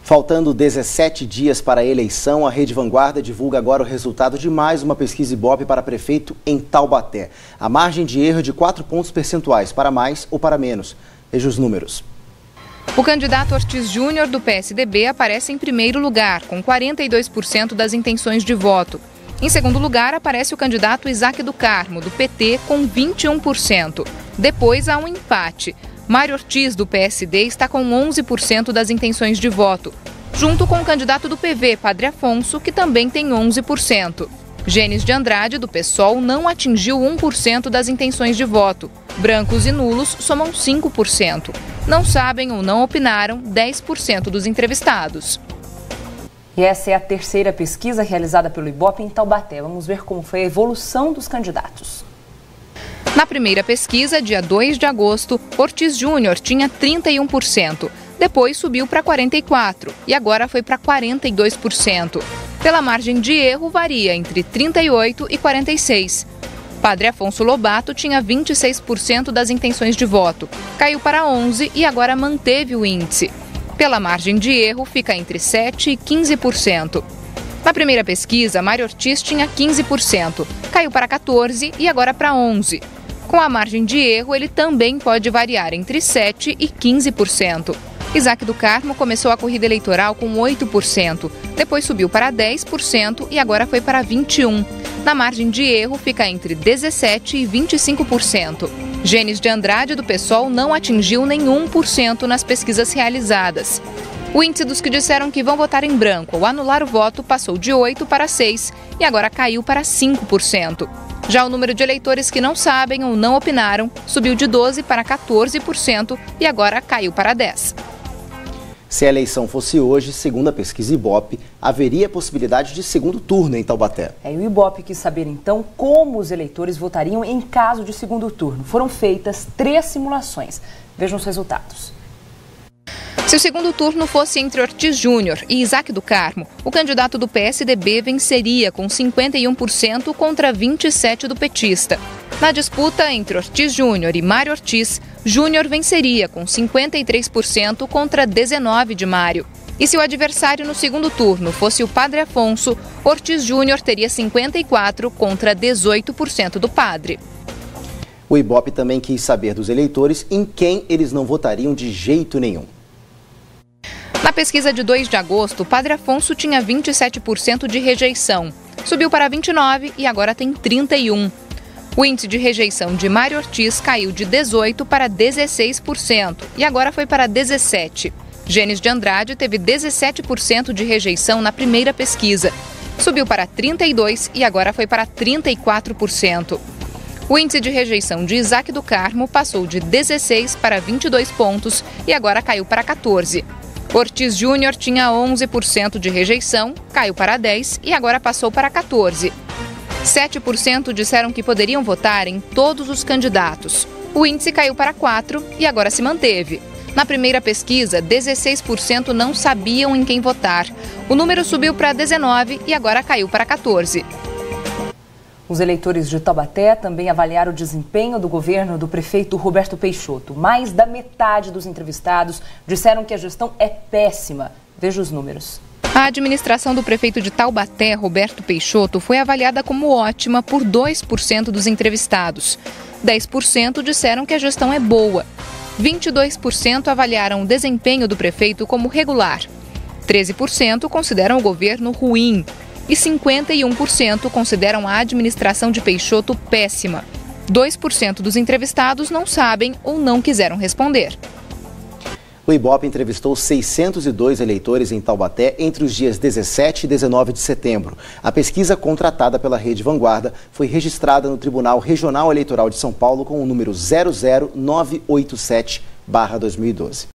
Faltando 17 dias para a eleição, a Rede Vanguarda divulga agora o resultado de mais uma pesquisa Ibope para prefeito em Taubaté. A margem de erro é de 4 pontos percentuais, para mais ou para menos. Veja os números. O candidato Ortiz Júnior, do PSDB, aparece em primeiro lugar, com 42% das intenções de voto. Em segundo lugar, aparece o candidato Isaac do Carmo, do PT, com 21%. Depois há um empate. Mário Ortiz, do PSD, está com 11% das intenções de voto, junto com o candidato do PV, Padre Afonso, que também tem 11%. Gênesis de Andrade, do PSOL, não atingiu 1% das intenções de voto. Brancos e nulos somam 5%. Não sabem ou não opinaram 10% dos entrevistados. E essa é a terceira pesquisa realizada pelo Ibope em Taubaté. Vamos ver como foi a evolução dos candidatos. Na primeira pesquisa, dia 2 de agosto, Ortiz Júnior tinha 31%. Depois subiu para 44% e agora foi para 42%. Pela margem de erro, varia entre 38% e 46%. Padre Afonso Lobato tinha 26% das intenções de voto. Caiu para 11% e agora manteve o índice. Pela margem de erro, fica entre 7% e 15%. Na primeira pesquisa, Mário Ortiz tinha 15%. Caiu para 14% e agora para 11%. Com a margem de erro, ele também pode variar entre 7% e 15%. Isaac do Carmo começou a corrida eleitoral com 8%, depois subiu para 10% e agora foi para 21%. Na margem de erro, fica entre 17% e 25%. Gênesis de Andrade, do PSOL, não atingiu nenhum por cento nas pesquisas realizadas. O índice dos que disseram que vão votar em branco ou anular o voto passou de 8% para 6% e agora caiu para 5%. Já o número de eleitores que não sabem ou não opinaram subiu de 12% para 14% e agora caiu para 10%. Se a eleição fosse hoje, segundo a pesquisa Ibope, haveria possibilidade de segundo turno em Taubaté. E o Ibope quis saber então como os eleitores votariam em caso de segundo turno. Foram feitas 3 simulações. Vejam os resultados. Se o segundo turno fosse entre Ortiz Júnior e Isaac do Carmo, o candidato do PSDB venceria com 51% contra 27% do petista. Na disputa entre Ortiz Júnior e Mário Ortiz, Júnior venceria com 53% contra 19% de Mário. E se o adversário no segundo turno fosse o Padre Afonso, Ortiz Júnior teria 54% contra 18% do Padre. O Ibope também quis saber dos eleitores em quem eles não votariam de jeito nenhum. Na pesquisa de 2 de agosto, Padre Afonso tinha 27% de rejeição. Subiu para 29% e agora tem 31%. O índice de rejeição de Mário Ortiz caiu de 18% para 16% e agora foi para 17%. Gênesis de Andrade teve 17% de rejeição na primeira pesquisa. Subiu para 32% e agora foi para 34%. O índice de rejeição de Isaac do Carmo passou de 16% para 22 pontos e agora caiu para 14%. Ortiz Júnior tinha 11% de rejeição, caiu para 10% e agora passou para 14%. 7% disseram que poderiam votar em todos os candidatos. O índice caiu para 4% e agora se manteve. Na primeira pesquisa, 16% não sabiam em quem votar. O número subiu para 19% e agora caiu para 14%. Os eleitores de Taubaté também avaliaram o desempenho do governo do prefeito Roberto Peixoto. Mais da metade dos entrevistados disseram que a gestão é péssima. Veja os números. A administração do prefeito de Taubaté, Roberto Peixoto, foi avaliada como ótima por 2% dos entrevistados. 10% disseram que a gestão é boa. 22% avaliaram o desempenho do prefeito como regular. 13% consideram o governo ruim. E 51% consideram a administração de Peixoto péssima. 2% dos entrevistados não sabem ou não quiseram responder. O Ibope entrevistou 602 eleitores em Taubaté entre os dias 17 e 19 de setembro. A pesquisa contratada pela Rede Vanguarda foi registrada no Tribunal Regional Eleitoral de São Paulo com o número 00987/2012.